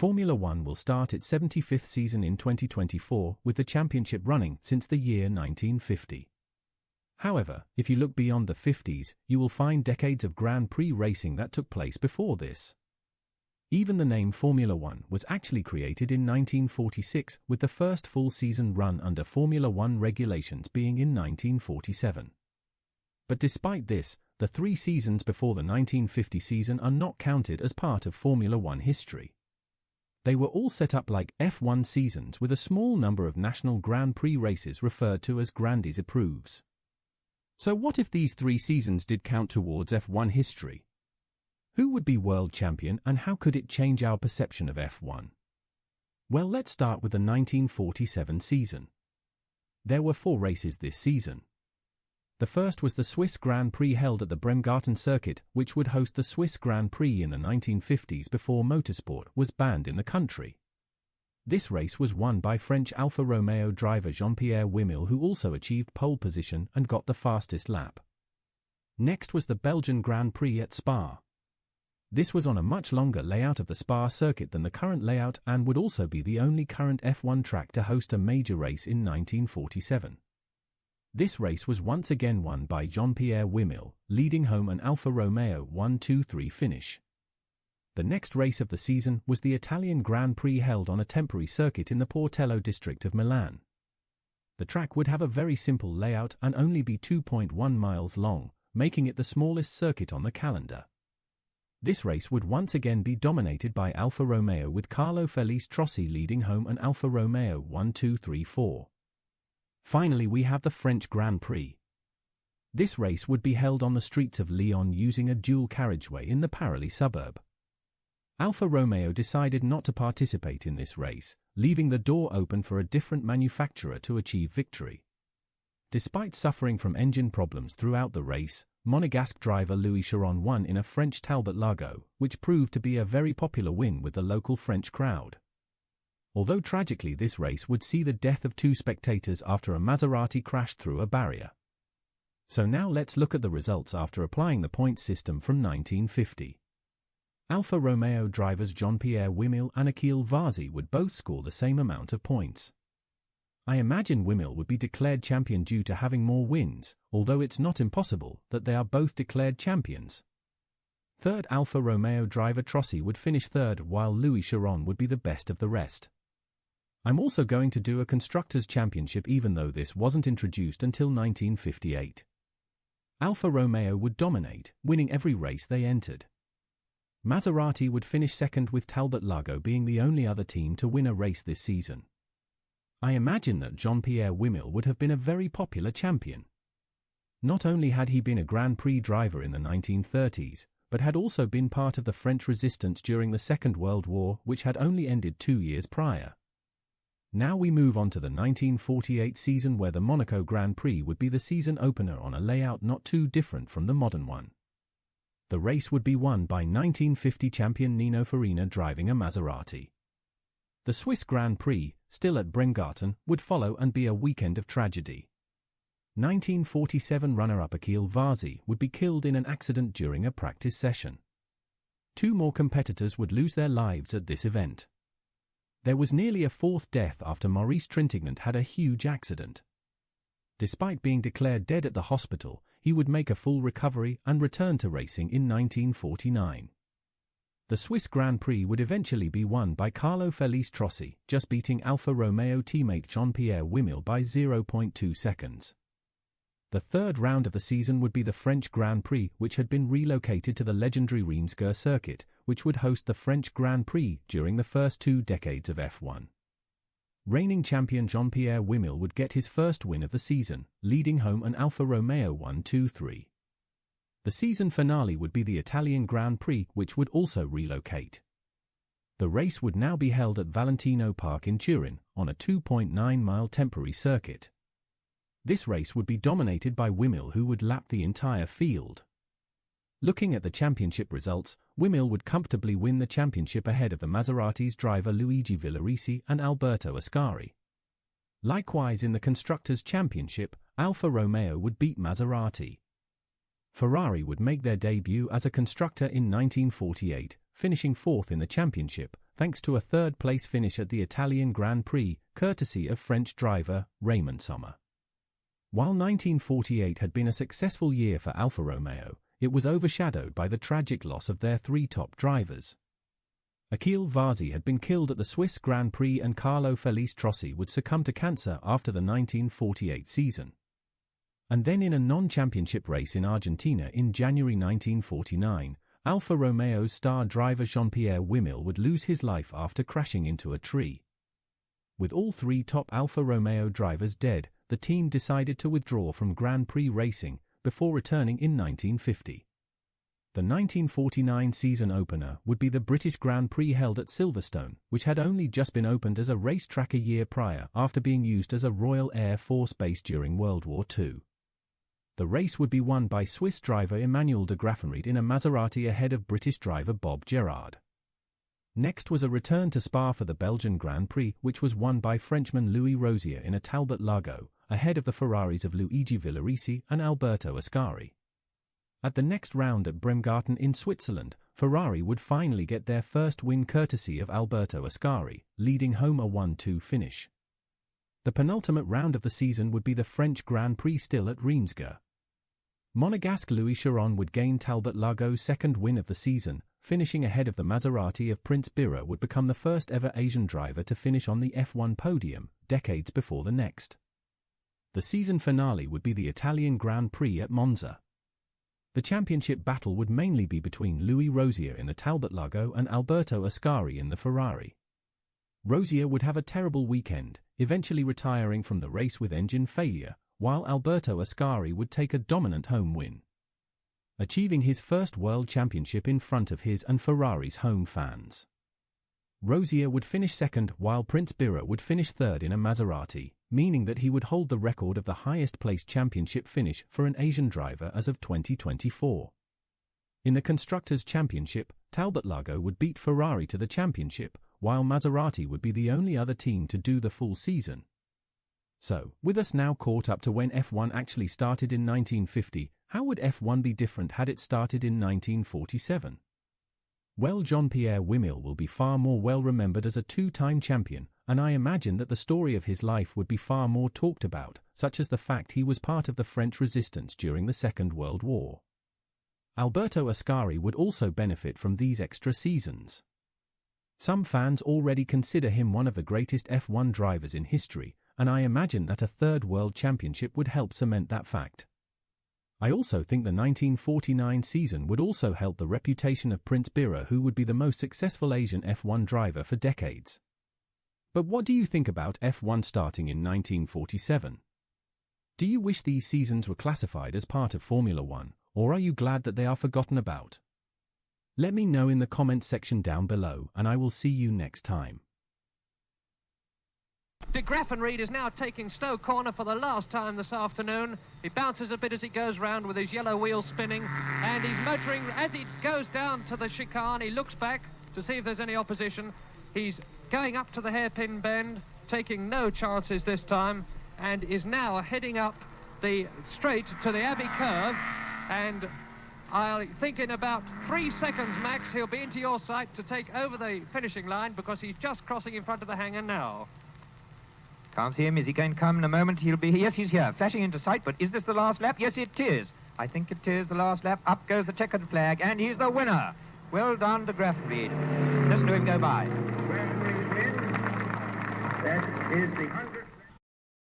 Formula One will start its 75th season in 2024, with the championship running since the year 1950. However, if you look beyond the 50s, you will find decades of Grand Prix racing that took place before this. Even the name Formula One was actually created in 1946, with the first full season run under Formula One regulations being in 1947. But despite this, the 3 seasons before the 1950 season are not counted as part of Formula One history. They were all set up like F1 seasons with a small number of national Grand Prix races referred to as Grandes Épreuves. So what if these 3 seasons did count towards F1 history? Who would be world champion and how could it change our perception of F1? Well, let's start with the 1947 season. There were 4 races this season. The first was the Swiss Grand Prix held at the Bremgarten circuit, which would host the Swiss Grand Prix in the 1950s before motorsport was banned in the country. This race was won by French Alfa Romeo driver Jean-Pierre Wimille, who also achieved pole position and got the fastest lap. Next was the Belgian Grand Prix at Spa. This was on a much longer layout of the Spa circuit than the current layout and would also be the only current F1 track to host a major race in 1947. This race was once again won by Jean-Pierre Wimille, leading home an Alfa Romeo 1-2-3 finish. The next race of the season was the Italian Grand Prix held on a temporary circuit in the Portello district of Milan. The track would have a very simple layout and only be 2.1 miles long, making it the smallest circuit on the calendar. This race would once again be dominated by Alfa Romeo, with Carlo Felice Trossi leading home an Alfa Romeo 1-2-3-4. Finally, we have the French Grand Prix. This race would be held on the streets of Lyon using a dual carriageway in the Paris suburb. Alfa Romeo decided not to participate in this race, leaving the door open for a different manufacturer to achieve victory. Despite suffering from engine problems throughout the race, Monegasque driver Louis Chiron won in a French Talbot Lago, which proved to be a very popular win with the local French crowd. Although tragically, this race would see the death of 2 spectators after a Maserati crashed through a barrier. So now let's look at the results after applying the points system from 1950. Alfa Romeo drivers Jean-Pierre Wimille and Achille Varzi would both score the same amount of points. I imagine Wimille would be declared champion due to having more wins, although it's not impossible that they are both declared champions. Third, Alfa Romeo driver Trossi would finish third, while Louis Chiron would be the best of the rest. I'm also going to do a Constructors' Championship, even though this wasn't introduced until 1958. Alfa Romeo would dominate, winning every race they entered. Maserati would finish second, with Talbot Lago being the only other team to win a race this season. I imagine that Jean-Pierre Wimille would have been a very popular champion. Not only had he been a Grand Prix driver in the 1930s, but had also been part of the French resistance during the Second World War, which had only ended 2 years prior. Now we move on to the 1948 season, where the Monaco Grand Prix would be the season opener on a layout not too different from the modern one. The race would be won by 1950 champion Nino Farina driving a Maserati. The Swiss Grand Prix, still at Bremgarten, would follow and be a weekend of tragedy. 1947 runner-up Achille Varzi would be killed in an accident during a practice session. 2 more competitors would lose their lives at this event. There was nearly a 4th death after Maurice Trintignant had a huge accident. Despite being declared dead at the hospital, he would make a full recovery and return to racing in 1949. The Swiss Grand Prix would eventually be won by Carlo Felice Trossi, just beating Alfa Romeo teammate Jean-Pierre Wimille by 0.2 seconds. The third round of the season would be the French Grand Prix, which had been relocated to the legendary Reims-Gurs circuit, which would host the French Grand Prix during the first 2 decades of F1. Reigning champion Jean-Pierre Wimille would get his first win of the season, leading home an Alfa Romeo 1-2-3. The season finale would be the Italian Grand Prix, which would also relocate. The race would now be held at Valentino Park in Turin, on a 2.9-mile temporary circuit. This race would be dominated by Wimille, who would lap the entire field. Looking at the championship results, Wimille would comfortably win the championship ahead of the Maserati's driver Luigi Villarici and Alberto Ascari. Likewise, in the Constructors' Championship, Alfa Romeo would beat Maserati. Ferrari would make their debut as a constructor in 1948, finishing 4th in the championship, thanks to a third-place finish at the Italian Grand Prix, courtesy of French driver Raymond Sommer. While 1948 had been a successful year for Alfa Romeo, it was overshadowed by the tragic loss of their three top drivers. Achille Varzi had been killed at the Swiss Grand Prix and Carlo Felice Trossi would succumb to cancer after the 1948 season. And then in a non-championship race in Argentina in January 1949, Alfa Romeo's star driver Jean-Pierre Wimille would lose his life after crashing into a tree. With all three top Alfa Romeo drivers dead, the team decided to withdraw from Grand Prix racing before returning in 1950. The 1949 season opener would be the British Grand Prix held at Silverstone, which had only just been opened as a racetrack a year prior after being used as a Royal Air Force base during World War II. The race would be won by Swiss driver Emmanuel de Graffenried in a Maserati ahead of British driver Bob Gerard. Next was a return to Spa for the Belgian Grand Prix, which was won by Frenchman Louis Rosier in a Talbot Lago, ahead of the Ferraris of Luigi Villarici and Alberto Ascari. At the next round at Bremgarten in Switzerland, Ferrari would finally get their first win courtesy of Alberto Ascari, leading home a 1-2 finish. The penultimate round of the season would be the French Grand Prix still at Reims-Gurs. Monegasque Louis Chiron would gain Talbot Lago's second win of the season, finishing ahead of the Maserati of Prince Bira would become the first ever Asian driver to finish on the F1 podium, decades before the next. The season finale would be the Italian Grand Prix at Monza. The championship battle would mainly be between Louis Rosier in the Talbot Lago and Alberto Ascari in the Ferrari. Rosier would have a terrible weekend, eventually retiring from the race with engine failure, while Alberto Ascari would take a dominant home win, achieving his first world championship in front of his and Ferrari's home fans. Rosier would finish second while Prince Bira would finish third in a Maserati, meaning that he would hold the record of the highest-placed championship finish for an Asian driver as of 2024. In the Constructors' Championship, Talbot Lago would beat Ferrari to the championship, while Maserati would be the only other team to do the full season. So, with us now caught up to when F1 actually started in 1950, how would F1 be different had it started in 1947? Well, Jean-Pierre Wimille will be far more well remembered as a two-time champion, and I imagine that the story of his life would be far more talked about, such as the fact he was part of the French resistance during the Second World War. Alberto Ascari would also benefit from these extra seasons. Some fans already consider him one of the greatest F1 drivers in history, and I imagine that a third world championship would help cement that fact. I also think the 1949 season would also help the reputation of Prince Bira, who would be the most successful Asian F1 driver for decades. But what do you think about F1 starting in 1947? Do you wish these seasons were classified as part of Formula One, or are you glad that they are forgotten about? Let me know in the comments section down below, and I will see you next time. De Graffenried is now taking Stowe Corner for the last time this afternoon. He bounces a bit as he goes round with his yellow wheels spinning, and he's motoring as he goes down to the chicane. He looks back to see if there's any opposition. He's going up to the hairpin bend, taking no chances this time, and is now heading up the straight to the Abbey curve, and I think in about 3 seconds max he'll be into your sight to take over the finishing line, because he's just crossing in front of the hangar now. Can't see him. Is he going to come in a moment? He'll be here. Yes, he's here, flashing into sight. But is this the last lap? Yes, it is. I think it is the last lap. Up goes the checkered flag, and he's the winner. Well done to Graffenried. Listen to him go by. Graffenried wins. That is the 100th.